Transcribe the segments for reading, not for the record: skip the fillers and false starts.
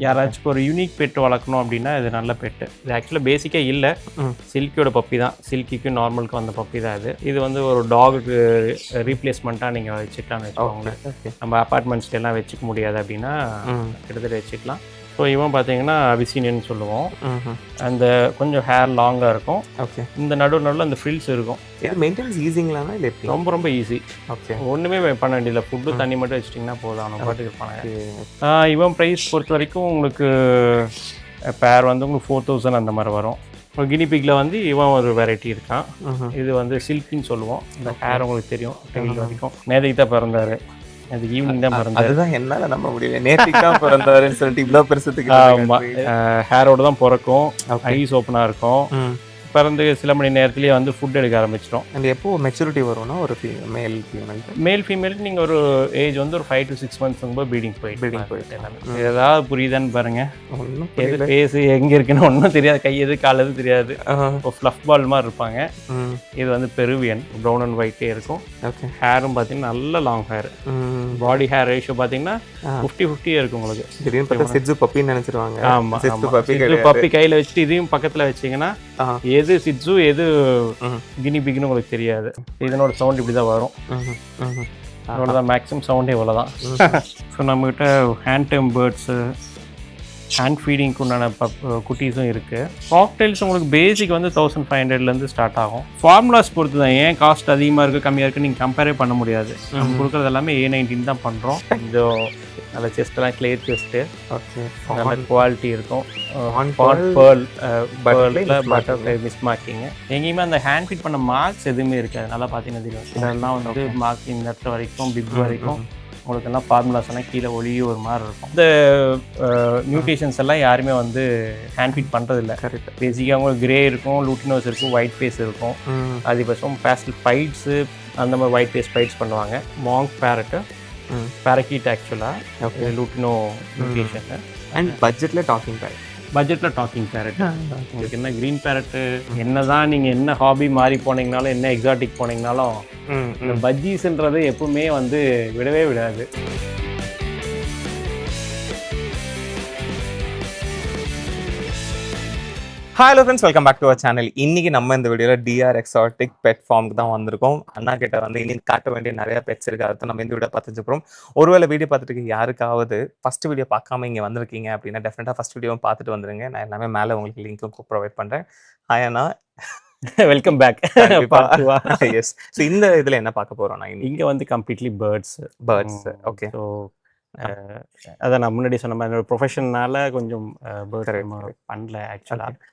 யாராச்சும் ஒரு unique bed வளர்க்கணும் அப்படின்னா இது நல்ல பெட்டு. இது ஆக்சுவலாக பேசிக்காக இல்லை, சில்கியோட பப்பி தான். சில்கிக்கும் நார்மலுக்கு வந்த பப்பி தான் இது. இது வந்து ஒரு டாகுக்கு ரீப்ளேஸ்மெண்ட்டாக நீங்கள் வச்சுக்கலாம்னு வச்சுக்கோங்க. நம்ம அப்பார்ட்மெண்ட்ஸ்லாம் வச்சுக்க முடியாது அப்படின்னா கிட்டத்தட்ட வச்சுக்கலாம். ஸோ இவன் பார்த்தீங்கன்னா அபிசீனியன்னு சொல்லுவோம். அந்த கொஞ்சம் ஹேர் லாங்காக இருக்கும். ஓகே. இந்த நடுவில் அந்த ஃப்ரில்ஸ் இருக்கும். மெயின்டெனன்ஸ் ஈஸிங்களானா இல்லை? ரொம்ப ரொம்ப ஈஸி. ஓகே. ஒன்றுமே பண்ண வேண்டியதில்லை, ஃபுட்டு தண்ணி மட்டும் வச்சிட்டிங்கன்னா போதும், அவனை பாட்டுக்கு இருப்பாங்க. இவன் ப்ரைஸ் பொறுத்த வரைக்கும் உங்களுக்கு பேர் வந்து உங்களுக்கு 4000 அந்த மாதிரி வரும். இப்போ கினிபிக்கில் வந்து இவன் ஒரு வெரைட்டி இருக்கான். இது வந்து சில்கின்னு சொல்லுவோம். இந்த ஹேர் உங்களுக்கு தெரியும், கையில் வரைக்கும். நேதைக்கு தான் பிறந்தாரு, அது ஈவினிங் தான் பிறந்தாரு. அதுதான் என்னால நம்ப முடியல, நேற்றுக்கு தான் பிறந்தாருன்னு சொல்லிட்டு இவ்வளோ பெருசத்துக்கு. ஆமாம், ஹேரோடு தான் பிறக்கும், ஐஸ் ஓப்பனாக இருக்கும். பிறந்து சில மணி நேரத்துலேயே வந்து ஃபுட் எடுக்க ஆரம்பிச்சிடும். அந்த எப்போ மெச்சூரிட்டி வரும்னா ஒரு மேல் ஃபீமேலுக்கு நீங்கள் ஒரு ஏஜ் வந்து ஒரு 5 to 6 months ப்ரீடிங் போயிட்டு எல்லாமே. ஏதாவது புரியுதான்னு பாருங்க. எது பேசு எங்கே இருக்குன்னு ஒன்றும் தெரியாது, கை எது கால் எது தெரியாது. இப்போ ஃப்ளஃப் பால் மாதிரி இருப்பாங்க. இது வந்து பெருவியன், ப்ரௌன் அண்ட் ஒயிட்டே இருக்கும். ஹேரும் பார்த்தீங்கன்னா நல்ல லாங் ஹேர். பாடி ஹேர் ரேஷியோ பார்த்தீங்கன்னா 50-50 இருக்கும் உங்களுக்கு. திடீர்னு சிட்ஜு பப்பின்னு நினச்சிருவாங்க. ஆமாம், பப்பி கையில் வச்சுட்டு இதையும் பக்கத்தில் வச்சிங்கன்னா எது சிட்ஜு எது கினிபிக்னு உங்களுக்கு தெரியாது. இதனோட சவுண்ட் இப்படி தான் வரும். அவ்வளோதான், மேக்ஸிமம் சவுண்டே இவ்வளோதான். ஸோ நம்மகிட்ட ஹேண்ட் டேம் பேர்ட்ஸு, ஹேண்ட் ஃபீடிங்க்கு உண்டான குட்டீஸும் இருக்குது. காக்டெயில்ஸ் உங்களுக்கு பேசிக் வந்து 1500 ஸ்டார்ட் ஆகும். ஃபார்முலாஸ் பொறுத்து தான், ஏன் காஸ்ட் அதிகமாக இருக்குது கம்மியாக இருக்குது நீங்கள் கம்பேரே பண்ண முடியாது. நம்ம கொடுக்குறது எல்லாமே A19 தான் பண்ணுறோம். கொஞ்சம் நல்ல செஸ்ட்லாம் கிளியர் செஸ்ட்டு, நல்ல குவாலிட்டி இருக்கும். பட்டர்ஃப்ளை மிஸ் மார்க்கிங் எங்கேயுமே அந்த ஹேண்ட் ஃபீட் பண்ண மார்க்ஸ் எதுவுமே இருக்காது. நல்லா பார்த்தீங்கன்னா தெரியும், இதெல்லாம் வந்து மார்க்கிங் இந்த இடத்துல வரைக்கும் பிக் வரைக்கும் உங்களுக்கு எல்லாம் ஃபார்முலாஸ் எல்லாம் கீழே ஒளியே ஒரு மாதிரி இருக்கும். இந்த மியூட்டேஷன்ஸ் எல்லாம் யாருமே வந்து ஹேண்ட் ஃபீட் பண்ணுறதில்ல. கரெக்ட். பேசிக்காக உங்களுக்கு கிரே இருக்கும், லூட்டினோஸ் இருக்கும், ஒயிட் ஃபேஸ் இருக்கும். அதிகபட்சம் பேஸ்டல் ஃபைட்ஸு அந்த மாதிரி ஒயிட் ஃபேஸ் ஃபைட்ஸ் பண்ணுவாங்க. மாங்க் பேரட்டு, பேரக்கீட் ஆக்சுவலாக லூட்டினோ மியூட்டேஷன். அண்ட் பட்ஜெட்டில் டாக்கிங் பேரட் உங்களுக்கு என்ன க்ரீன் பேரட்டு என்ன தான் நீங்கள் என்ன ஹாபி மாறி போனீங்கனாலும், என்ன எக்ஸாட்டிக் போனீங்கனாலும் இந்த பஜ்ஜீஸ்ன்றது எப்பவுமே வந்து விடவே விடாது. Hello friends, welcome back to our channel. இன்னைக்கு நம்ம இந்த வீடியோவில் DR எக்ஸாட்டிக் பெட் ஃபார்முக்கு தான் வந்திருக்கோம். அண்ணா கிட்ட வந்து இன்னைக்கு காட்ட வேண்டிய நிறைய பெட்ஸ் இருக்குது. அதை நம்ம இந்த வீடியோ பார்த்துருப்போம். ஒருவேளை வீடியோ பார்த்துட்டு யாருக்காவது ஃபர்ஸ்ட் வீடியோ பார்க்காம இங்கே வந்திருக்கீங்க அப்படின்னா டெஃபினட்டாக ஃபர்ஸ்ட் வீடியோவும் பார்த்துட்டு வந்துருங்க. நான் எல்லாமே மேலே உங்களுக்கு லிங்க்கும் ப்ரொவைட் பண்ணுறேன். ஹாய் அண்ணா, வெல்கம் பேக். எஸ். ஸோ இந்த இதில் என்ன பார்க்க போகிறோம்? நான் இங்கே வந்து கம்ப்ளீட்லி பேர்ட்ஸ். ஓகே. ஸோ அதான் நான் முன்னாடி சொன்ன மாதிரி என்னோட ப்ரொஃபஷன்னால கொஞ்சம் பேர்ட்ஸ் பண்ணல. ஆக்சுவலாக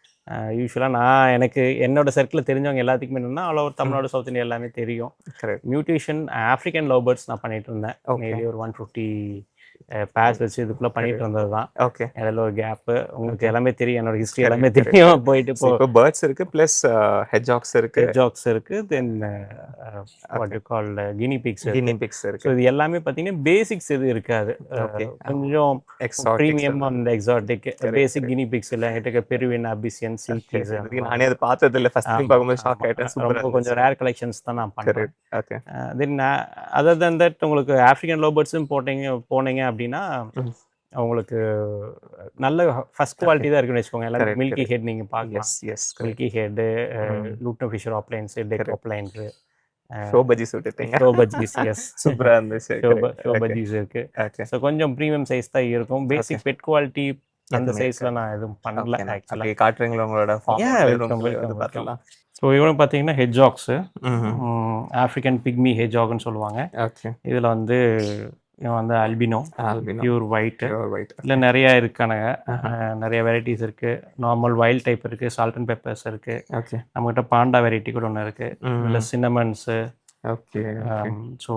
யூஸ்வலாக நான் எனக்கு என்னோட சர்க்கிளில் தெரிஞ்சவங்க எல்லாத்துக்குமே என்னென்னா all over Tamil Nadu, south India எல்லாமே தெரியும். மியூட்டேஷன் ஆஃப்ரிக்கன் லவ் பேர்ட்ஸ் நான் பண்ணிட்டு இருந்தேன். மேபி ஒரு 150 பேர்ஸ் வச்சு இதுக்குள்ளே பண்ணிட்டு இருந்தது தான். ஓகே. அதில் ஒரு கேப்பு உங்களுக்கு எல்லாமே தெரியும், என்னோட ஹிஸ்ட்ரி எல்லாமே தெரியும். போயிட்டு இப்போ பேர்ட்ஸ் இருக்குது, ப்ளஸ் ஹெட்ஜாக்ஸ் இருக்குது, then what you call guinea pigs இருக்குது. ஸோ இது எல்லாமே பார்த்தீங்கன்னா பேசிக்ஸ் எதுவும் இருக்காது, கொஞ்சம் premium and exotic. Basic guinea pigs இல்லை என்கிட்ட பெருவியன், அபிசியன், சில்கீஸ். நானே அதை பார்த்தது இல்லை, ஃபர்ஸ்ட் டைம் பார்க்கும்போது ஷாக் ஆகிட்டேன். கொஞ்சம் ரேர் கலெக்ஷன்ஸ் தான் நான் பண்ணுறேன். தென் அதர் தென் தட் உங்களுக்கு ஆஃப்ரிக்கன் லவ் பேர்ட்ஸும் போனீங்க அப்படின்னா அவங்களுக்கு நல்ல ஃபர்ஸ்ட் குவாலிட்டி தான் இருக்குன்னு வச்சுக்கோங்க. எல்லாரும் மில்கி ஹெட் நீங்கள் பார்க்கலாம். Milky head, lutino Fischer opalines, டெக் ஆப்லைன்ஸு, ஷோ பஜ்ஜீஸ் விட்டுட்டீங்க. ஷோ பஜ்ஜீஸ், எஸ், சூப்பராக இருந்துச்சு. ஷோ பஜ்ஜீஸ் இருக்குது. ஸோ கொஞ்சம் ப்ரீமியம் சைஸ் தான் இருக்கும். பேசிக் பெட் குவாலிட்டி அந்த சைஸில் நான் எதுவும் பண்ணல. ஆக்சுவலாக காட்டுறீங்களா உங்களோட பார்க்கலாம். ஸோ இவனும் பார்த்தீங்கன்னா ஹெட்ஜாக்ஸு, ஆஃப்ரிக்கன் பிக்மி ஹெட்ஜாக்னு சொல்லுவாங்க. இதில் வந்து இவன் வந்து அல்பினோ, பியூர் ஒயிட். இல்லை நிறையா இருக்கானுங்க, நிறைய வெரைட்டிஸ் இருக்குது. நார்மல் வைல்ட் டைப் இருக்குது, சால்ட் அண்ட் பெப்பர்ஸ் இருக்குது. நம்மகிட்ட பாண்டா வெரைட்டி கூட ஒன்று இருக்குது, இல்லை சின்னமன்ஸு. ஓகே. ஸோ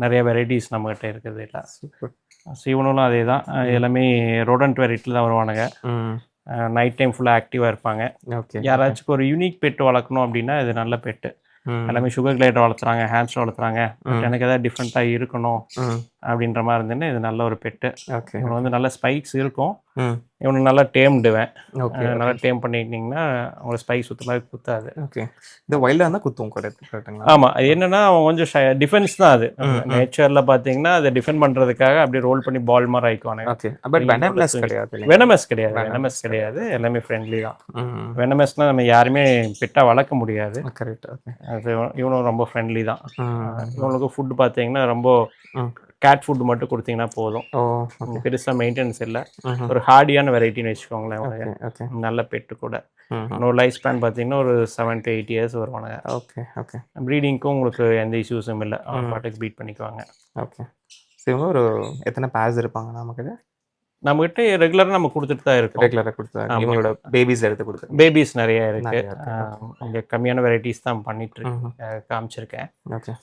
நிறைய வெரைட்டிஸ் நம்மகிட்ட இருக்குது. இல்லை இவனும் அதே தான், எல்லாமே ரோடன்ட் வெரைட்டியில் தான் வருவானுங்க. நைட் டைம் ஃபுல்லாக ஆக்டிவாக இருப்பாங்க. யாராச்சும் ஒரு யூனிக் பெட் வளர்க்கணும் அப்படின்னா இது நல்ல பெட்டு. எல்லாமே சுகர் கிளைடர் வளர்த்துறாங்க, ஹேம்ஸ்டர் வளர்த்துறாங்க. எனக்கு எதாவது டிஃப்ரெண்ட்டாக இருக்கணும் அப்படின்ற மாதிரி இருந்ததுன்னா இது நல்ல ஒரு பெட்டு. ஓகே. இவன் வந்து நல்ல ஸ்பைக்ஸ் இருக்கும். ம். இவனுக்கு நல்லா டேம்டுவேன். ஓகே. நல்லா டேம் பண்ணிக்கிட்டிங்கன்னா உங்களுக்கு ஸ்பைக் சுத்தமாக குத்தாது. ஓகே. இந்த வைல்டாக இருந்தால் குத்தும் கரெக்டுங்களா? ஆமாம். அது என்னன்னா அவன் கொஞ்சம் டிஃபென்ஸ் தான் அது. நேச்சரில் பார்த்தீங்கன்னா அதை டிஃபெண்ட் பண்ணுறதுக்காக அப்படியே ரோல் பண்ணி பால் மாதிரி ஆயிக்குவானுங்க. ஓகே. பட் வெனமஸ் கிடையாது. வெனமஸ் கிடையாது. எல்லாமே ஃப்ரெண்ட்லி தான். வெனமஸ்னா நம்ம யாருமே பெட்டாக வளர்க்க முடியாது. கரெக்ட். ஓகே. அது இவனும் ரொம்ப ஃப்ரெண்ட்லி தான். இவனுக்கு ஃபுட் பார்த்தீங்கன்னா ரொம்ப கேட் ஃபுட் மட்டும் கொடுத்தீங்கன்னா போதும். பெருசாக மெயின்டெனன்ஸ் இல்லை. ஒரு ஹார்டியான வெரைட்டின்னு வச்சுக்கோங்களேன். நல்ல பெட்டு கூட. இன்னொரு லைஃப் ஸ்பேன் பார்த்தீங்கன்னா ஒரு 7 to 8 years வருவானுங்க. ஓகே. ஓகே. ப்ரீடிங்க்கும் உங்களுக்கு எந்த இஷ்யூஸும் இல்லை. பாட்டுக்கு ப்ரீட் பண்ணிக்குவாங்க. ஓகே. சரி, ஒரு எத்தனை பேர்ஸ் இருப்பாங்க நமக்கு? நம்மகிட்ட ரெகுலராக நம்ம கொடுத்துட்டு தான் இருக்கோம். ரெகுலராக கொடுத்துருக்காங்க. இவங்களோட பேபிஸ் எடுத்து கொடுத்து பேபிஸ் நிறைய இருக்கு. இங்கே கம்மியான வெரைட்டிஸ் தான் பண்ணிட்டு காமிச்சிருக்கேன். ஓகே.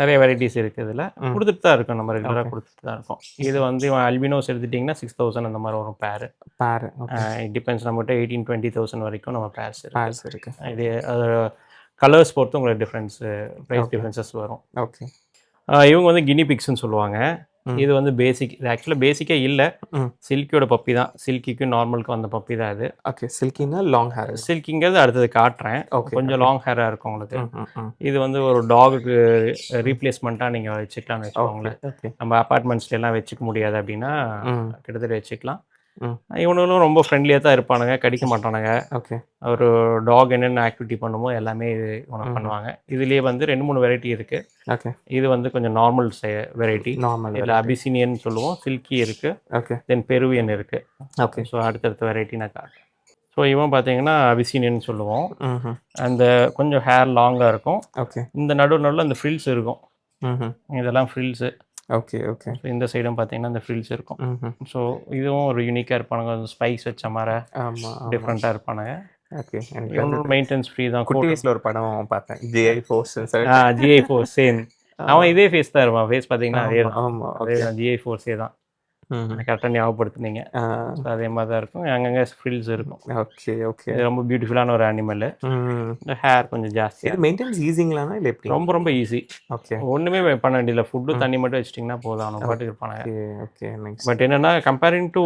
நிறைய வெரைட்டிஸ் இருக்குது. இதில் கொடுத்துட்டு தான் இருக்கோம். நம்ம ரெகுலராக கொடுத்துட்டு தான் இருக்கோம். இது வந்து அல்பினோஸ் எடுத்துட்டிங்கன்னா 6,000 அந்த மாதிரி வரும் பேர். It depends. நம்மகிட்ட 18-20,000 வரைக்கும் நம்ம பேர்ஸ் இருக்கு. இது கலர்ஸ் பொறுத்து உங்களுக்கு ப்ரைஸ் டிஃப்ரென்சஸ் வரும். ஓகே. இவங்க வந்து கினி பிக்ஸ்ன்னு சொல்லுவாங்க. இது வந்து பேசிக். இது ஆக்சுவலாக பேசிக்கே இல்லை. சில்கியோட பப்பி தான். சில்கிக்கும் நார்மலுக்கு வந்த பப்பி தான் இது. ஓகே. சில்கின்னா லாங் ஹேர். சில்கிங்கிறது அடுத்தது காட்டுறேன். கொஞ்சம் லாங் ஹேராக இருக்கும் உங்களுக்கு. இது வந்து ஒரு டாகுக்கு ரீப்ளேஸ்மெண்ட்டாக நீங்கள் வச்சுக்கலாம்னு வச்சுக்கோங்களேன். நம்ம அப்பார்ட்மெண்ட்ஸ்ல எல்லாம் வச்சுக்க முடியாது அப்படின்னா கிட்டத்தட்ட வச்சுக்கலாம். இவனுங்களும் ரொம்ப ஃப்ரெண்ட்லியாக தான் இருப்பானுங்க. கடிக்க மாட்டானுங்க. ஓகே. ஒரு டாக் என்னென்ன ஆக்டிவிட்டி பண்ணுமோ எல்லாமே இவனை பண்ணுவாங்க. இதுலேயே வந்து 2-3 வெரைட்டி இருக்குது. ஓகே. இது வந்து கொஞ்சம் நார்மல் வெரைட்டி. இதில் அபிசினியன் சொல்லுவோம். சில்கி இருக்குது. ஓகே. தென் பெருவியன் இருக்குது. ஓகே. ஸோ அடுத்தடுத்த வெரைட்டி நான் காட்டுறேன். ஸோ இவன் பார்த்தீங்கன்னா அபிசினியன் சொல்லுவோம். அந்த கொஞ்சம் ஹேர் லாங்காக இருக்கும். ஓகே. இந்த நடுவில் அந்த ஃப்ரில்ஸ் இருக்கும். இதெல்லாம் ஃப்ரில்ஸு. ஓகே. ஓகே. இந்த சைடும் பார்த்தீங்கன்னா இந்த ஃப்ரில்ஸ் இருக்கும். ஸோ இதுவும் ஒரு யூனிக்காக இருப்பானுங்க. ஸ்பைக்ஸ் வச்ச மாதிரி டிஃப்ரெண்ட்டாக இருப்பானுங்க. ஓகே. மெயின்டெனன்ஸ் ஃப்ரீ தான். குட்டி வயசில் ஒரு படம் பார்த்தேன், GI Force. GI Force same. அவன் இதே ஃபேஸ் தான் இருப்பான். ஃபேஸ் பார்த்தீங்கன்னா அதே தான். GI Force தான். கரெக்டாக ஞாபகப்படுத்துனீங்க. அதே மாதிரி தான் இருக்கும். அங்கங்கே ஃப்ரில்ஸ் இருக்கும். ஓகே. ஓகே. இது ரொம்ப பியூட்டிஃபுல்லான ஒரு அனிமல். இந்த ஹேர் கொஞ்சம் ஜாஸ்தி. இது மெயின்டெனன்ஸ் ஈஸிங்களானா இல்லை எப்படி? ரொம்ப ரொம்ப ஈஸி. ஓகே. ஒன்றுமே பண்ண வேண்டியதில்லை. ஃபுட்டு தண்ணி மட்டும் வச்சிட்டிங்கன்னா போதும். அவனை பாட்டுக்கு இருப்பானுங்க. ஓகே. பட் என்னன்னா கம்பேரிங் டு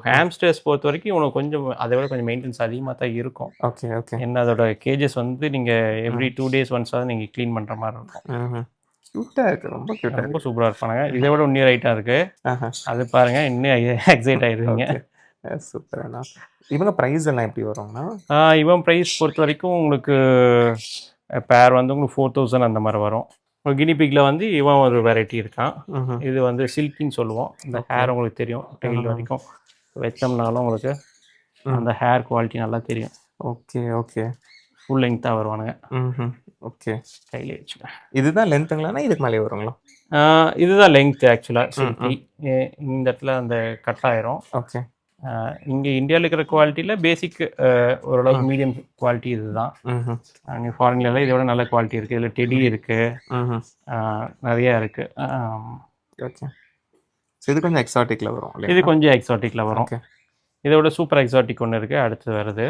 ஹாம்ஸ்டர்ஸ் பொறுத்த வரைக்கும் உனக்கு கொஞ்சம் அதை விட கொஞ்சம் மெயின்டெனன்ஸ் அதிகமாக தான் இருக்கும். ஓகே. ஓகே. என்ன அதோட கேஜஸ் வந்து நீங்கள் எவ்ரி 2 days ஒன்ஸாவது நீங்கள் க்ளீன் பண்ணுற மாதிரி இருக்கும். க்யூட்டாக இருக்குது. ரொம்ப க்யூட்டாக, ரொம்ப சூப்பராக இருப்பானுங்க. இதை விட இன்னும் ரைட்டாக இருக்குது. அது பாருங்கள், இன்னும் எக்ஸைட் ஆகிடுவீங்க. சூப்பராண்ணா. இவங்க ப்ரைஸ் எல்லாம் எப்படி வரும்னா? இவன் ப்ரைஸ் பொறுத்த வரைக்கும் உங்களுக்கு பேர் வந்து உங்களுக்கு 4,000 அந்த மாதிரி வரும். கினிபிக்கில் வந்து இவன் ஒரு வெரைட்டி இருக்கான். இது வந்து சில்கின்னு சொல்லுவோம். இந்த ஹேர் உங்களுக்கு தெரியும். டெய்ல் வரைக்கும் வச்சோம்னாலும் உங்களுக்கு அந்த ஹேர் குவாலிட்டி நல்லா தெரியும். ஓகே. ஓகே. ஃபுல் லென்த்தாக வருவானுங்க. ஓகே. கையிலே வச்சுக்கேன். இதுதான் லென்த்துங்களாண்ணா? இதுக்கு மேலே வருங்களா? இதுதான் லென்த் ஆக்சுவலாக. சில்கி இந்த இடத்துல அந்த கட் ஆயிரும். ஓகே. இங்கே இந்தியாவில் இருக்கிற குவாலிட்டியில் பேசிக் ஓரளவுக்கு மீடியம் குவாலிட்டி இதுதான். நீங்கள் ஃபாரின்லாம் இதோட நல்ல குவாலிட்டி இருக்குது. இதில் டெடி இருக்குது, நிறையா இருக்குது. ஓகே. இது கொஞ்சம் எக்ஸாட்டிக்கில் வரும். இது கொஞ்சம் எக்ஸாட்டிக்கில் வரும். இதோட சூப்பர் எக்ஸாட்டிக் ஒன்று இருக்குது, அடுத்து வருது.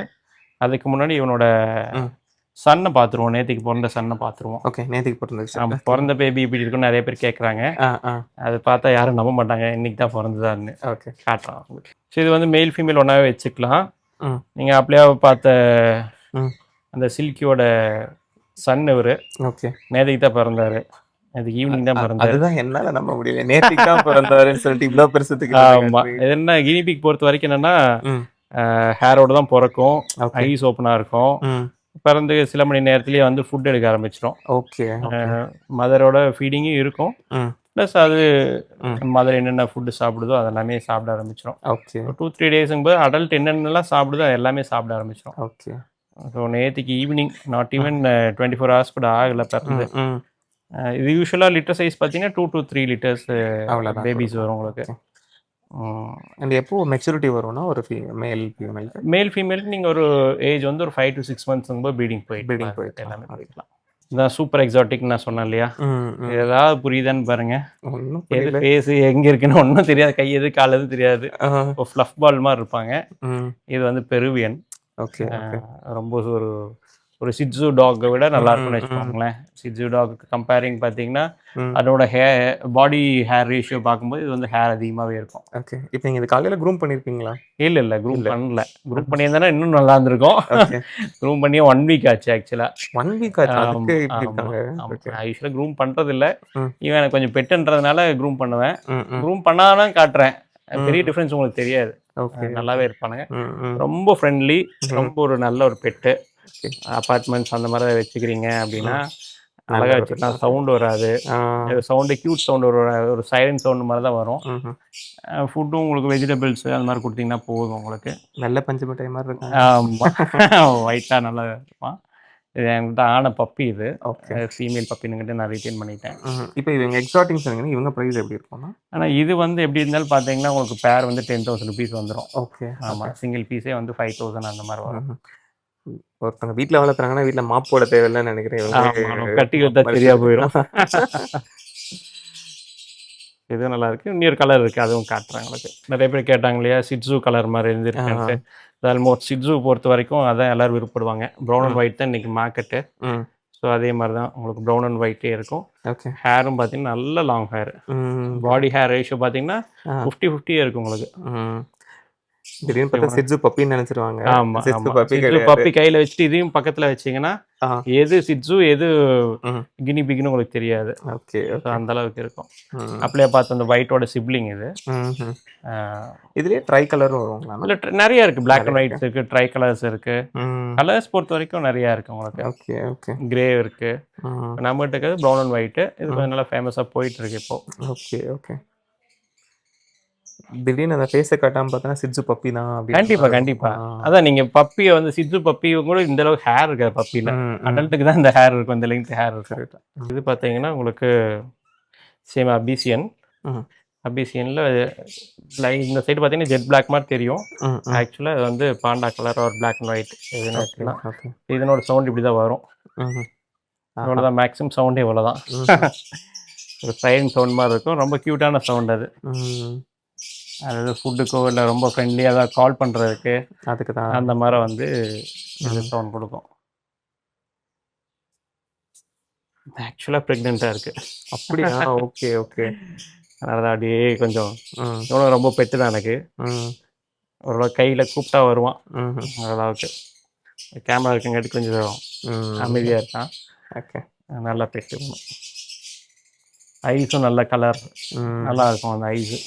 அதுக்கு முன்னாடி இவனோட சன்னை பார்த்துருவோம். நேற்றுக்கு பிறந்த சன்னை பார்த்துருவோம். ஓகே. நேற்றுக்கு பிறந்த பிறந்த பேபி இப்படி இருக்குன்னு நிறைய பேர் கேட்குறாங்க. அது பார்த்தா யாரும் நம்ப மாட்டாங்க இன்னைக்கு தான் பிறந்ததான்னு. ஓகே. காட்டுறான். ஸோ இது வந்து மேல் ஃபீமேல் ஒன்றாவே வச்சுக்கலாம். நீங்கள் அப்படியே பார்த்த அந்த சில்கியோட சன் இவர். ஓகே. நேற்றுக்கு தான் பிறந்தாரு. அது ஈவினிங் தான் பிறந்தாரு. அதுதான் என்னால் நம்ப முடியல. நேற்றுக்கு தான் பிறந்தாருன்னு சொல்லிட்டு இவ்வளோ பெருசத்துக்கு. ஆமாம். இது என்ன கினிபிக் பொறுத்த வரைக்கும் என்னன்னா ஹேரோட தான் பிறக்கும். ஐஸ் ஓப்பனாக இருக்கும். பிறந்து சில மணி நேரத்துலேயே வந்து ஃபுட் எடுக்க ஆரம்பிச்சிடும். ஓகே. மதரோட ஃபீடிங்கும் இருக்கும். ப்ளஸ் அது மதர் என்னென்ன ஃபுட்டு சாப்பிடுதோ அதெல்லாமே சாப்பிட ஆரம்பிச்சிடும். ஓகே. 2-3 டேஸுங்கும்போது அடல்ட் என்னென்னலாம் சாப்பிடுதோ அது எல்லாமே சாப்பிட ஆரம்பிச்சிடும். ஓகே. ஸோ நேற்றுக்கு ஈவினிங், நாட் ஈவன் 24 hours கூட ஆகலை பிறந்து. இது யூஸ்வலாக லிட்டர் சைஸ் பார்த்தீங்கன்னா 2 to 3 liters பேபிஸ் வரும் உங்களுக்கு. அண்ட் எப்போ மெச்சூரிட்டி வரும்னா ஒரு மேல் ஃபீமேலுக்கு நீங்கள் ஒரு ஏஜ் வந்து ஒரு 5 to 6 months ப்ரீடிங் போயிட்டு எல்லாமே போயிக்கலாம். இதான் சூப்பர் எக்ஸாட்டிக் நான் சொன்னேன் இல்லையா? ஏதாவது புரியுதான்னு பாருங்க. எது ஃபேஸ் எங்கே இருக்குன்னு ஒன்றும் தெரியாது. கை எது கால் எது தெரியாது. இப்போ ஃப்ளஃப் பால் மாதிரி இருப்பாங்க. இது வந்து பெருவியன். ஓகே. ரொம்ப ஒரு ஒரு சிட்ஸு டாக்கை விட நல்லா இருக்கும்னு வச்சுக்கோங்களேன். சிட்ஸு டாக்கு கம்பேரிங் பார்த்தீங்கன்னா அதோட பாடி ஹேர் ரேஷியோ பார்க்கும்போது இது வந்து ஹேர் அதிகமாகவே இருக்கும். ஓகே. இப்போ நீங்கள் இது காலையில் க்ரூம் பண்ணியிருக்கீங்களா? இல்லை க்ரூம் பண்ணல. க்ரூம் பண்ணியிருந்தேன்னா இன்னும் நல்லா இருந்திருக்கும். க்ரூம் பண்ணியே 1 வீக் ஆச்சு ஆக்சுவலாக. 1 வீக் ஆச்சு. அதுக்கு யூஸ்வலாக க்ரூம் பண்ணுறதில்ல. இவன் எனக்கு கொஞ்சம் பெட்டுன்றதுனால க்ரூம் பண்ணுவேன். க்ரூம் பண்ணாதான் காட்டுறேன். பெரிய டிஃப்ரென்ஸ் உங்களுக்கு தெரியாது. நல்லாவே இருப்பானுங்க. ரொம்ப ஃப்ரெண்ட்லி, ரொம்ப ஒரு நல்ல ஒரு பெட்டு. அப்பார்ட்மெண்ட்ஸ் அந்த மாதிரி வச்சுக்கிறீங்க அப்படின்னா அழகாக வச்சுக்கலாம். சவுண்டு வராது. சவுண்டு கியூட் சவுண்டு ஒரு சைலண்ட் சவுண்டு மாதிரி தான் வரும். ஃபுட்டும் உங்களுக்கு வெஜிடபிள்ஸ் அந்த மாதிரி கொடுத்தீங்கன்னா போதும் உங்களுக்கு. நல்ல பஞ்சு மிட்டாய் மாதிரி இருக்கும். ஆமாம், ஒயிட்டாக நல்லா இருப்பான். இது என்கிட்ட ஆன பப்பி. இது ஃபீமேல் பப்பின்னுக்கிட்ட நான் ரிட்டைன் பண்ணிட்டேன். இப்போ இவங்க எக்ஸாட்டிங் சொன்னீங்கன்னா இவங்க ப்ரைஸ் எப்படி இருக்கும்னா? ஆனால் இது வந்து எப்படி இருந்தாலும் பார்த்தீங்கன்னா உங்களுக்கு பேர் வந்து 10,000 rupees வந்துடும். ஓகே. ஆமாம், சிங்கிள் பீஸே வந்து 5,000 அந்த மாதிரி வரும். ஒருத்தவங்க வீட்டில் வளர்த்துறாங்கன்னா வீட்டில் மாப் போட தேவையில்லைன்னு நினைக்கிறேன். கட்டி வைத்தா சரியா போயிடும். இது நல்லா இருக்கு. இன்னொரு கலர் இருக்கு, அதுவும் காட்டுறாங்க உங்களுக்கு. நிறைய பேர் கேட்டாங்க இல்லையா சிட்ஸு கலர் மாதிரி இருந்துருக்கு. ஆல்மோஸ்ட் சிட்ஸு பொறுத்த வரைக்கும் அதான் எல்லாரும் விருப்பப்படுவாங்க. ப்ரௌன் அண்ட் ஒயிட் தான் இன்னைக்கு மார்க்கெட்டு. ஸோ அதே மாதிரி தான் உங்களுக்கு ப்ரௌன் அண்ட் ஒயிட்டே இருக்கும். ஓகே. ஹேரும் பார்த்தீங்கன்னா நல்ல லாங் ஹேர். பாடி ஹேர் ரேஷியோ பார்த்தீங்கன்னா 50-50 இருக்கு உங்களுக்கு. திடீர்னு பார்த்தா சிட்ஸு பப்பின்னு நினைச்சிருவாங்க. ஆமா, பப்பி கையில வச்சுட்டு இதையும் பக்கத்துல வச்சீங்கன்னா எது சிட்ஸு எது கினி பிக்னு உங்களுக்கு தெரியாது. ஓகே. அந்த அளவுக்கு இருக்கும். அப்படியே பார்த்து அந்த ஒயிட்டோட சிப்ளிங் இது. இதுலயே ட்ரை கலரும் வருவாங்களா? இல்ல நிறைய இருக்கு. பிளாக் அண்ட் ஒயிட்ஸ் இருக்கு, ட்ரை கலர்ஸ் இருக்கு. கலர்ஸ் பொறுத்த வரைக்கும் நிறைய இருக்கு உங்களுக்கு. Okay okay. கிரே இருக்கு. நம்ம கிட்ட இருக்கிறது ப்ரௌன் அண்ட் ஒயிட். இது கொஞ்சம் நல்லா ஃபேமஸா போயிட்டு இருக்கு இப்போ. Okay okay. திடீர்னு அந்த ஃபேஸை காட்டாமல் பார்த்தோன்னா சிட்ஸு பப்பி தான். கண்டிப்பா. அதான் நீங்க பப்பியை வந்து சிட்ஸு பப்பி கூட இந்த அளவுக்கு ஹேர் இருக்காது பப்பியில். அடல்ட்டுக்கு தான் இந்த ஹேர் இருக்கும், இந்த லெங்க் ஹேர் இருக்கு. இது பார்த்தீங்கன்னா உங்களுக்கு சேம் அபிசியன். அபிசியனில் இந்த சைடு பார்த்தீங்கன்னா ஜெட் பிளாக் மாதிரி தெரியும். ஆக்சுவலாக இது வந்து பாண்டா கலர் ஒரு பிளாக் அண்ட் ஒயிட். எதுனா வச்சுக்கலாம். இதனோட சவுண்ட் இப்படி தான் வரும். இவ்வளோதான் மேக்ஸிமம் சவுண்டே இவ்வளோதான். ஒரு சைலண்ட் சவுண்ட் மாதிரி இருக்கும். ரொம்ப க்யூட்டான சவுண்ட் அது. அதாவது ஃபுட்டுக்கோ இல்லை ரொம்ப ஃப்ரெண்ட்லியாக ஏதாவது கால் பண்ணுறதுக்கு அதுக்கு தான் அந்த மாதிரி வந்து இது சவுண்ட் கொடுக்கும். ஆக்சுவலாக ப்ரெக்னெண்ட்டாக இருக்குது. அப்படியா? Okay okay. அதனால தான் அப்படியே கொஞ்சம் இவ்வளோ ரொம்ப பெட்டு தான் எனக்கு. ஒரு கையில் கூப்பிட்டா வருவான். அளவுக்கு கேமரா இருக்குங்காட்டி கொஞ்சம் அமைதியாக இருக்கான். ஓகே. நல்லா பெட்டு. ஐஸும் நல்ல கலர் நல்லா இருக்கும் அந்த ஐஸு.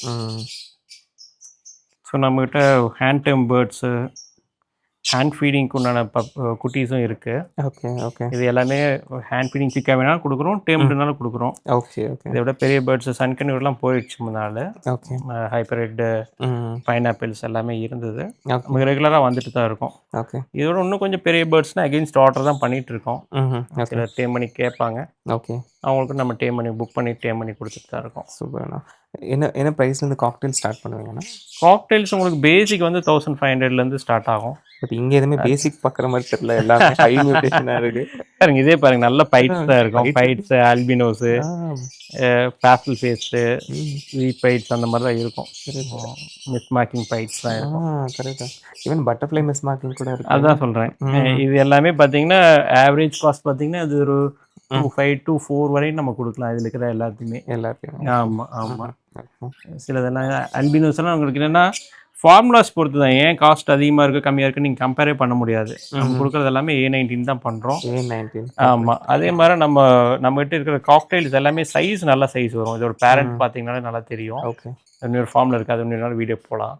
ஸோ நம்மக்கிட்ட ஹேண்ட் டேம் பேர்ட்ஸு, ஹேண்ட் ஃபீடிங்க்கு உண்டான குட்டீஸும் இருக்குது. Okay okay. இது எல்லாமே ஹேண்ட் ஃபீடிங் சிக்கா வேணாலும் கொடுக்குறோம், டேம்டுனாலும் கொடுக்குறோம். Okay okay. இதை விட பெரிய பேர்ட்ஸ் சன்கன்யூர்லாம் போயிடுச்சு முன்னாள். ஓகே. ஹைப்பரெட்டு, பைனாப்பிள்ஸ் எல்லாமே இருந்தது. நமக்கு ரெகுலராக வந்துட்டு தான் இருக்கும். ஓகே. இதோட இன்னும் கொஞ்சம் பெரிய பேர்ட்ஸ்னால் அகெயின்ஸ்ட் ஆர்டர் தான் பண்ணிகிட்டு இருக்கோம். சில டேம் பண்ணி கேட்பாங்க. ஓகே. அவங்களுக்கு நம்ம டேம் பண்ணி புக் பண்ணி டேம் பண்ணி கொடுத்துட்டு தான் இருக்கோம். சூப்பர்ண்ணா. என்ன ப்ரைஸ்லேருந்து காக்டெயில் ஸ்டார்ட் பண்ணுவீங்கன்னா? காக்டெயில்ஸ் உங்களுக்கு பேசிக் வந்து 1500லேருந்து ஸ்டார்ட் ஆகும். பட் இங்கே எதுவுமே பேசிக் பார்க்குற மாதிரி தெரியல, எல்லாமே ஹை மியூட்டேஷனாக இருக்குது. பாருங்க, இதே பாருங்க, நல்ல ஃபைட்ஸ் தான் இருக்கும். ஃபைட்ஸு, ஆல்பினோஸு, பேஸ்டல் ஃபேஸு, ஃபைட்ஸ் அந்த மாதிரி தான் இருக்கும். மிஸ் மார்க்கிங் ஃபைட்ஸ் தான் இருக்கும். கரெக்டாக. ஈவன் பட்டர்ஃப்ளை மிஸ் மார்க்கிங் கூட இருக்குது. அதுதான் சொல்கிறேன். இது எல்லாமே பார்த்தீங்கன்னா ஆவரேஜ் காஸ்ட் பார்த்தீங்கன்னா அது ஒரு 2.5 to 4 வரையும் நம்ம கொடுக்கலாம். இதில் இருக்கிற எல்லாத்தையுமே. ஆமாம் ஆமாம். சிலதெல்லாம் ஆல்பினோஸ் எல்லாம் உங்களுக்கு என்னென்னா ஃபார்முலாஸ் பொறுத்து தான். ஏன் காஸ்ட் அதிகமாக இருக்குது கம்மியாக இருக்குது நீங்கள் கம்பேரே பண்ண முடியாது. நம்ம கொடுக்குறது எல்லாமே A19 தான் பண்ணுறோம். A19. ஆமாம். அதே மாதிரி நம்மகிட்ட இருக்கிற காக்டெயில்ஸ் எல்லாமே சைஸ் நல்ல சைஸ் வரும். இதோட பேரண்ட் பார்த்தீங்கன்னாலே நல்லா தெரியும். ஓகே. இன்னொரு ஃபார்மில் இருக்குது, அது இன்னொரு வீடியோ போகலாம்.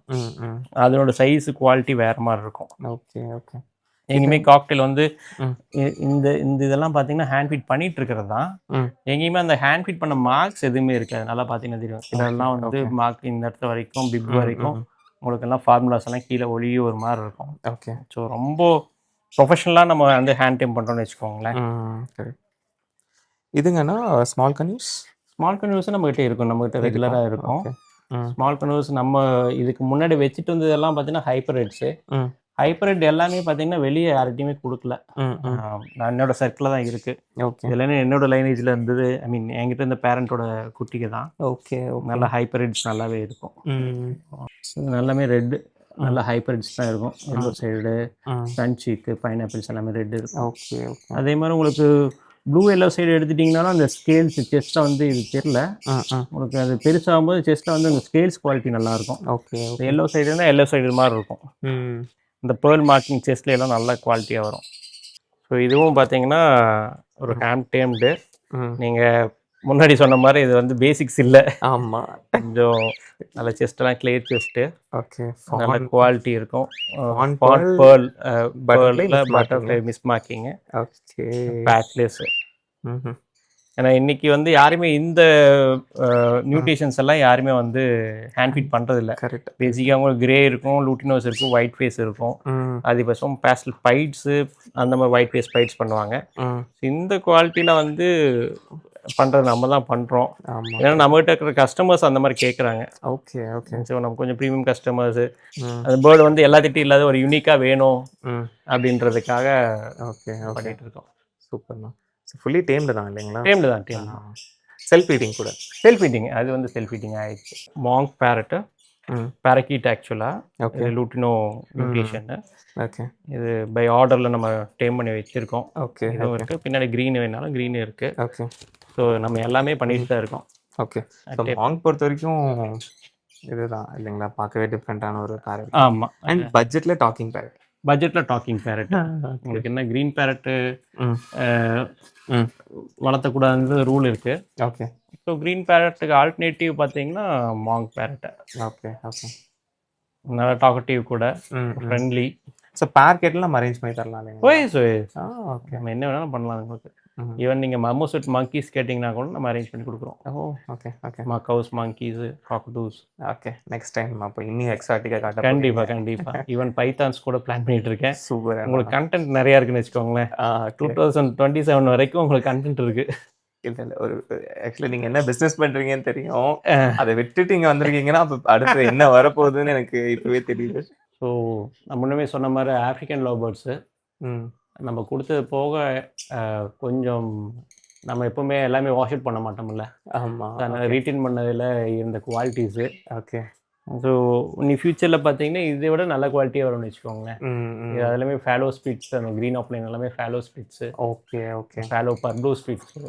அதனோட சைஸ் குவாலிட்டி வேறு மாதிரி இருக்கும். Okay okay. எங்கேயுமே காக்டெயில் வந்து இந்த இதெல்லாம் பார்த்தீங்கன்னா ஹேண்ட் ஃபீட் பண்ணிட்டு இருக்கிறது தான். எங்கேயுமே அந்த ஹேண்ட் ஃபீட் பண்ண மார்க்ஸ் எதுவுமே இருக்காது. நல்லா பார்த்தீங்கன்னா தெரியும். இதெல்லாம் வந்து மார்க் இந்த இடத்துல வரைக்கும் பிப் வரைக்கும் உங்களுக்கு எல்லாம் ஃபார்முலாஸ் எல்லாம் கீழே ஒளியே ஒரு மாதிரி இருக்கும். ஓகே. ஸோ ரொம்ப ப்ரொஃபஷனலாக நம்ம வந்து ஹேண்ட் டைம் பண்ணுறோம்னு வச்சுக்கோங்களேன். இதுங்கன்னா ஸ்மால் கன்யூஸ் நம்மகிட்ட இருக்கும், நம்மகிட்ட ரெகுலராக இருக்கும். ஸ்மால் கன்யூஸ் நம்ம இதுக்கு முன்னாடி வச்சுட்டு வந்ததெல்லாம் பார்த்தீங்கன்னா ஹைப்பரெட்ஸு. ஹைப்பரெட் எல்லாமே பார்த்தீங்கன்னா வெளியே யார்கிட்டையுமே கொடுக்கல. நான் என்னோட சர்க்கிளில் தான் இருக்குது. ஓகே. எல்லாமே என்னோட லைனேஜில் இருந்தது. ஐ மீன் என்கிட்ட இந்த பேரண்ட்டோட குட்டிக்கு தான். ஓகே. நல்ல ஹைப்பரெட்ஸ் நல்லாவே இருக்கும். இது எல்லாமே ரெட்டு. நல்லா ஹைப்ரிட்ஸ் தான் இருக்கும். எல்லோ சைடு, ஃப்ரண்ட் சீக்கு, பைனாப்பிள்ஸ் எல்லாமே ரெட் இருக்கும். Okay okay. அதே மாதிரி உங்களுக்கு ப்ளூ எல்லோ சைடு எடுத்துட்டிங்கனாலும் அந்த ஸ்கேல்ஸ் செஸ்ட்டில் வந்து இது தெரில, உங்களுக்கு அது பெருசாகும்போது செஸ்ட்டில் வந்து அந்த ஸ்கேல்ஸ் குவாலிட்டி நல்லாயிருக்கும். ஓகே. எல்லோ சைடுனா எல்லோ சைடு மாதிரி இருக்கும். இந்த பேர்ல் மார்க்கிங் செஸ்ட்ல எல்லாம் நல்ல குவாலிட்டியாக வரும். ஸோ இதுவும் பார்த்தீங்கன்னா ஒரு ஹேண்ட் டேம்டு. நீங்கள் முன்னாடி சொன்ன மாதிரி இது வந்து பேசிக்ஸ் இல்லை. ஆமாம், கொஞ்சம் நல்ல செஸ்ட்லாம் கிளியர் செஸ்ட்டு. ஓகே. நல்ல குவாலிட்டி இருக்கும். Butterfly miss marking. Okay. Backless. ஏன்னா இன்னைக்கு வந்து யாருமே இந்த மியூட்டேஷன்ஸ் எல்லாம் யாருமே வந்து ஹேண்ட் ஃபீட் பண்ணுறதில்ல. கரெக்ட். பேசிக்காக உங்களுக்கு கிரே இருக்கும், லூட்டினோஸ் இருக்கும், ஒயிட் ஃபேஸ் இருக்கும். அதிகபட்சம் பேஸ்டல் பைட்ஸு அந்த மாதிரி ஒயிட் ஃபேஸ் பைட்ஸ் பண்ணுவாங்க. இந்த குவாலிட்டியில் வந்து பண்ணுறது நம்ம தான் பண்ணுறோம். ஏன்னா நம்மகிட்ட இருக்கிற கஸ்டமர்ஸ் அந்த மாதிரி கேட்குறாங்க. Okay okay. ஸோ நம்ம கொஞ்சம் ப்ரீமியம் கஸ்டமர்ஸு அந்த பேர்டு வந்து எல்லாத்திட்டும் இல்லாத ஒரு யூனிக்காக வேணும் அப்படின்றதுக்காக ஓகே பண்ணிகிட்டு இருக்கோம். சூப்பர்ண்ணா. ஃபுல்லி டேம்டு தான் இல்லைங்களா? டேம்டு தான், டேம்டு. செல்ஃப் ஃபீடிங் கூட. செல்ஃப் ஃபீடிங், அது வந்து செல்ஃப் ஃபீடிங் ஆயிடுச்சு. மாங்க் பேரட்டு, பேரக்கீட் ஆக்சுவலாக. ஓகே. லூட்டினோ மியூட்டேஷனு. ஓகே. இது பை ஆர்டரில் நம்ம டேம் பண்ணி வச்சுருக்கோம். ஓகே. இதுவும் இருக்குது. பின்னாடி க்ரீன் வேணாலும் க்ரீன் இருக்குது. ஓகே. ஸோ நம்ம எல்லாமே பண்ணிட்டு தான் இருக்கோம். ஓகே. ஸோ மாங்க் பொறுத்த வரைக்கும் இதுதான் இல்லைங்களா, பார்க்கவே டிஃப்ரெண்ட்டான ஒரு பேரட். ஆமாம். அண்ட் பட்ஜெட்டில் டாக்கிங் பேரட். பட்ஜெட்டில் டாக்கிங் பேரட். உங்களுக்கு என்ன க்ரீன் பேரட்டு வளர்த்தக்கூடாதுன்னு ரூல் இருக்குது. ஓகே. ஸோ க்ரீன் பேரட்டுக்கு ஆல்டர்னேட்டிவ் பார்த்தீங்கன்னா மாங்க் பேரட்டை. Okay okay. நல்லா டாக்கட்டிவ் கூட, ஃப்ரெண்ட்லி. ஸோ பேர்கெட்லாம் நம்ம அரேஞ்ச் பண்ணி தரலாம் இல்லைங்களா? ஓகே. நம்ம என்ன வேணாலும் பண்ணலாம் உங்களுக்கு. ஈவன் நீங்கள் மமோசட் மங்கீஸ் கேட்டிங்கன்னா கூட நம்ம அரேஞ்ச் பண்ணி கொடுக்குறோம். Okay okay. Macaws, monkeys, cockatoos. Okay. Next time அப்போ இன்னும் எக்ஸாட்டிக்காக காட்ட. கண்டிப்பாக. ஈவன் பைத்தான்ஸ் கூட பிளான் பண்ணிட்டு இருக்கேன். சூப்பர். உங்களுக்கு கண்டென்ட் நிறையா இருக்குன்னு வச்சுக்கோங்களேன். 2027 வரைக்கும் உங்களுக்கு கண்டென்ட் இருக்குது. இல்லை ஒரு ஆக்சுவலி நீங்கள் என்ன பிஸ்னஸ் பண்ணுறீங்கன்னு தெரியும். அதை விட்டுட்டு இங்கே வந்திருக்கீங்கன்னா அப்போ அடுத்து என்ன வரப்போகுதுன்னு எனக்கு இப்போவே தெரியுது. ஸோ நான் முன்னமே சொன்ன மாதிரி ஆஃப்ரிக்கன் லவ் பேர்ட்ஸு நம்ம கொடுத்தது போக கொஞ்சம் நம்ம எப்போவுமே எல்லாமே வாஷ் அவுட் பண்ண மாட்டோம்ல. ஆமாம். அதனால் ரீட்டைன் பண்ணதில் இருந்த குவாலிட்டிஸு. ஓகே. ஸோ நீ ஃப்யூச்சரில் பார்த்தீங்கன்னா இதை விட நல்ல குவாலிட்டியாக வரும்னு வச்சுக்கோங்களேன். இது எல்லாமே ஃபேலோ ஸ்பிட்ஸ், அந்த க்ரீன் ஆப்லைன் எல்லாமே fallow splits. Okay okay. Fallow purple splits.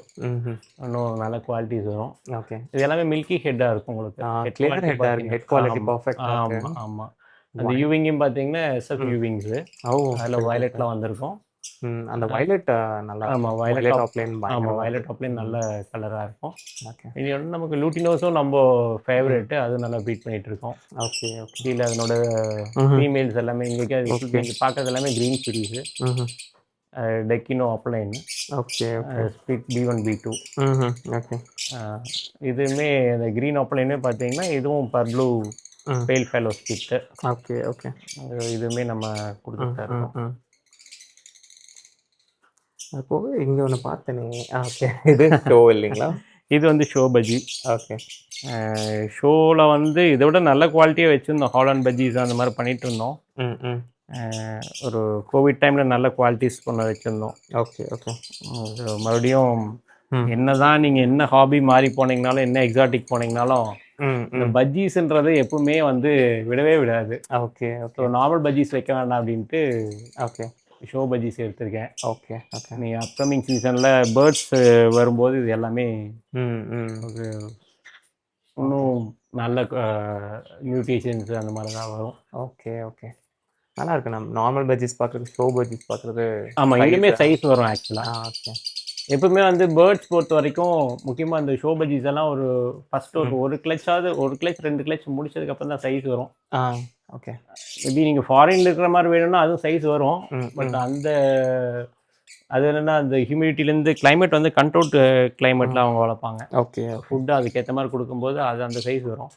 இன்னும் நல்ல குவாலிட்டிஸ் வரும். ஓகே. இது எல்லாமே மில்கி ஹெட்டாக இருக்கும் உங்களுக்கு. Head quality perfect. ஆமாம் ஆமாம். அந்த யூவிங்கும் பார்த்தீங்கன்னா எஸ்எஃப் யூவிங்ஸு. அதில் வயலட்லாம் வந்திருக்கும். அந்த வயலட் நல்லா. ஆமாம், வயலட் ஆப்லைன். ஆமாம், வயலட் ஆப்லைன் நல்ல கலராக இருக்கும். ஓகே. இது நமக்கு லூட்டினோஸும் நம்ம ஃபேவரேட்டு, அது நல்லா பீட் பண்ணிகிட்டு இருக்கோம். Okay okay. கீழே அதனோட ஃபீமேல்ஸ் எல்லாமே இங்கே நீங்கள் பார்க்கறது எல்லாமே க்ரீன் சீரீஸு. டெக்கினோ opaline. Okay. Split B1 B2. Okay. இதுவுமே அந்த க்ரீன் ஆப்லைனே பார்த்தீங்கன்னா இதுவும் பர்ப்ளூ பேல் ஃபேலோ ஸ்பிட்டு. Okay okay. இதுவுமே நம்ம கொடுத்துட்டு இருக்கோம். அப்போ இங்கே ஒன்று பார்த்தேனே. ஓகே. இது ஷோ இல்லைங்களா? இது வந்து ஷோ பஜ்ஜி. ஓகே. ஷோவில் வந்து இதை விட நல்ல குவாலிட்டியாக வச்சுருந்தோம். ஹாலண்ட் பஜ்ஜிஸ் அந்த மாதிரி பண்ணிகிட்டு இருந்தோம். ஒரு கோவிட் டைமில் நல்ல குவாலிட்டிஸ் பண்ண வச்சுருந்தோம். Okay okay. மறுபடியும் என்ன தான் நீங்கள் என்ன ஹாபி மாறி போனீங்கனாலும், என்ன எக்ஸாட்டிக் போனீங்கனாலும் இந்த பஜ்ஜீஸ்ன்றது எப்பவுமே வந்து விடவே விடாது. ஓகே. ஸோ நார்மல் பஜ்ஜீஸ் வைக்க வேண்டாம் அப்படின்ட்டு ஓகே ஷோ பஜ்ஜீஸ் எடுத்திருக்கேன். Okay okay. நீ அப்கமிங் சீசனில் பேர்ட்ஸ் வரும்போது இது எல்லாமே ஒரு இன்னும் நல்ல மியூட்டேஷன்ஸ் அந்த மாதிரி தான் வரும். Okay okay. நல்லா இருக்கு. நம்ம நார்மல் பஜ்ஜீஸ் பார்க்குறது, ஷோ பஜ்ஜீஸ் பார்க்குறது. ஆமாம், இனிமே சைஸ் வரும் ஆக்சுவலாக. ஓகே. எப்பவுமே வந்து பேர்ட்ஸ் பொறுத்த வரைக்கும் முக்கியமாக அந்த ஷோ பஜ்ஜீஸ் எல்லாம் ஒரு ஃபர்ஸ்ட் ஒரு கிளச்சாவது, ஒரு கிளச் 2 கிளச் முடிச்சதுக்கப்புறம் தான் சைஸ் வரும். ஓகே. மேபி நீங்கள் ஃபாரின்ல இருக்கிற மாதிரி வேணும்னா அதுவும் சைஸ் வரும். பட் அந்த அது என்னென்னா அந்த ஹியூமிடிட்டிலேருந்து கிளைமேட் வந்து கண்ட்ரோல்டு கிளைமேட்டில் அவங்க வளர்ப்பாங்க. ஓகே. ஃபுட்டு அதுக்கேற்ற மாதிரி கொடுக்கும்போது அது அந்த சைஸ் வரும்.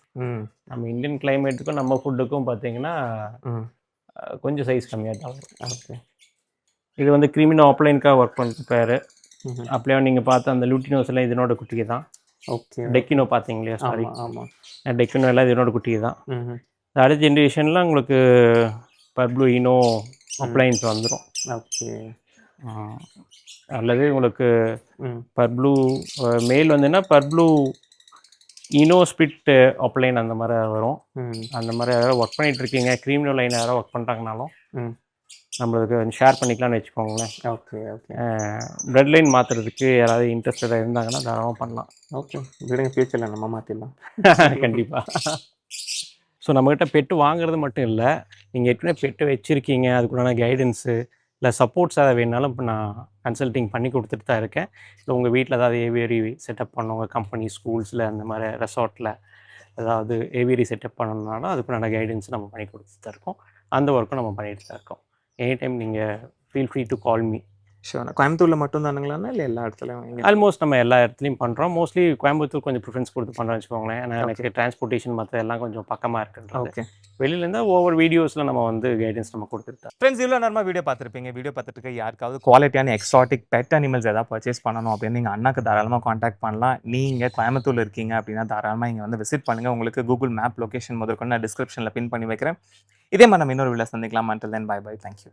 நம்ம இந்தியன் கிளைமேட்டுக்கும் நம்ம ஃபுட்டுக்கும் பார்த்தீங்கன்னா கொஞ்சம் சைஸ் கம்மியாக தான் வரும். ஓகே. இது வந்து கிரிமினோ ஆப்லைனுக்காக ஒர்க் பண்ணுற பேர். அப்படியே நீங்கள் பார்த்த அந்த லூட்டினோஸ் எல்லாம் இதனோட குட்டிக்கு தான். ஓகே. டெக்கினோ பார்த்தீங்களா? சாரி, ஆமாம். டெக்கினோ எல்லாம் இதனோட குட்டிக்கு தான். அடுத்த ஜென்ரேஷனில் உங்களுக்கு பர்ப்ளூ ஈனோ அப்ளைன்ஸ் வந்துடும். ஓகே. அல்லது உங்களுக்கு பர்ப்ளூ மேல் வந்துன்னா பர்ப்ளூ இனோஸ்பிட் அப்ளைன் அந்த மாதிரி வரும். அந்த மாதிரி யாராவது ஒர்க் பண்ணிட்டு இருக்கீங்க, க்ரீம் லைன் யாராவது ஒர்க் பண்ணுறாங்கனாலும் நம்மளுக்கு ஷேர் பண்ணிக்கலாம்னு வச்சுக்கோங்களேன். Okay okay. பிளட் லைன் மாற்றுறதுக்கு யாராவது இன்ட்ரெஸ்டடாக இருந்தாங்கன்னா தாராளமாக பண்ணலாம். ஓகே, விடுங்க, ஃபியூச்சரில் நம்ம மாற்றிடலாம். கண்டிப்பாக. ஸோ நம்மக்கிட்ட பெட்டு வாங்குறது மட்டும் இல்லை, நீங்கள் ஏற்கனவே பெட்டு வச்சுருக்கீங்க, அதுக்குண்டான கைடன்ஸு இல்லை சப்போர்ட்ஸ் அதை வேணாலும் இப்போ நான் கன்சல்டிங் பண்ணி கொடுத்துட்டு தான் இருக்கேன். இல்லை உங்கள் வீட்டில் ஏதாவது ஏவியரி செட்டப் பண்ணவங்க கம்பெனி, ஸ்கூல்ஸில் அந்த மாதிரி ரெசார்ட்டில் ஏதாவது ஏவியரி செட்டப் பண்ணணுன்னாலும் அதுக்குண்டான கைடன்ஸ் நம்ம பண்ணி கொடுத்துட்டு தான் இருக்கோம். அந்த ஒர்க்கும் நம்ம பண்ணிட்டு தான் இருக்கோம். எனி டைம் நீங்கள் feel free to call me. Sure. கோயம்புத்தூரில் மட்டும் தானுங்களாண்ணா இல்லை எல்லா இடத்துலையும்? ஆல்மோஸ்ட் நம்ம எல்லா இடத்துலையும் பண்ணுறோம். மோஸ்ட்லி கோயம்புத்தூர் கொஞ்சம் ப்ரிஃபரன்ஸ் கொடுத்து பண்ணுறோம்னு வச்சுக்கோங்களேன். ஏன்னா எனக்கு டிரான்ஸ்போர்ட்டேஷன் மற்ற எல்லாம் கொஞ்சம் பக்கமாக இருக்குன்றது. ஓகே. வெளியிலேருந்து ஒவ்வொரு வீடியோஸில் நம்ம வந்து கைடன்ஸ் நம்ம கொடுத்துருக்கோம். ஃப்ரெண்ட்ஸ், இவ்வளோ நேரமாக வீடியோ பார்த்துருப்பீங்க. வீடியோ பார்த்துட்டு யாருக்காவது குவாலிட்டியான எக்ஸாட்டிக் பெட் அனிமல்ஸ் எதாவது பர்ச்சேஸ் பண்ணணும் அப்படின்னு நீங்கள் அண்ணாக்கு தாராளமாக காண்டாக்ட் பண்ணலாம். நீங்கள் கோயம்புத்தூரில் இருக்கீங்க அப்படின்னா தாராளமாக இங்கே வந்து விசிட் பண்ணுங்கள். உங்களுக்கு கூகுள் மேப் லொக்கேஷன் முதற்கொண்டு நான் டிஸ்கிரிப்ஷனில் பின் பண்ணி வைக்கிறேன். இதே மாதிரி நம்ம இன்னொரு வீடியோ சந்திக்கலாம். until then, bye bye. Thank you.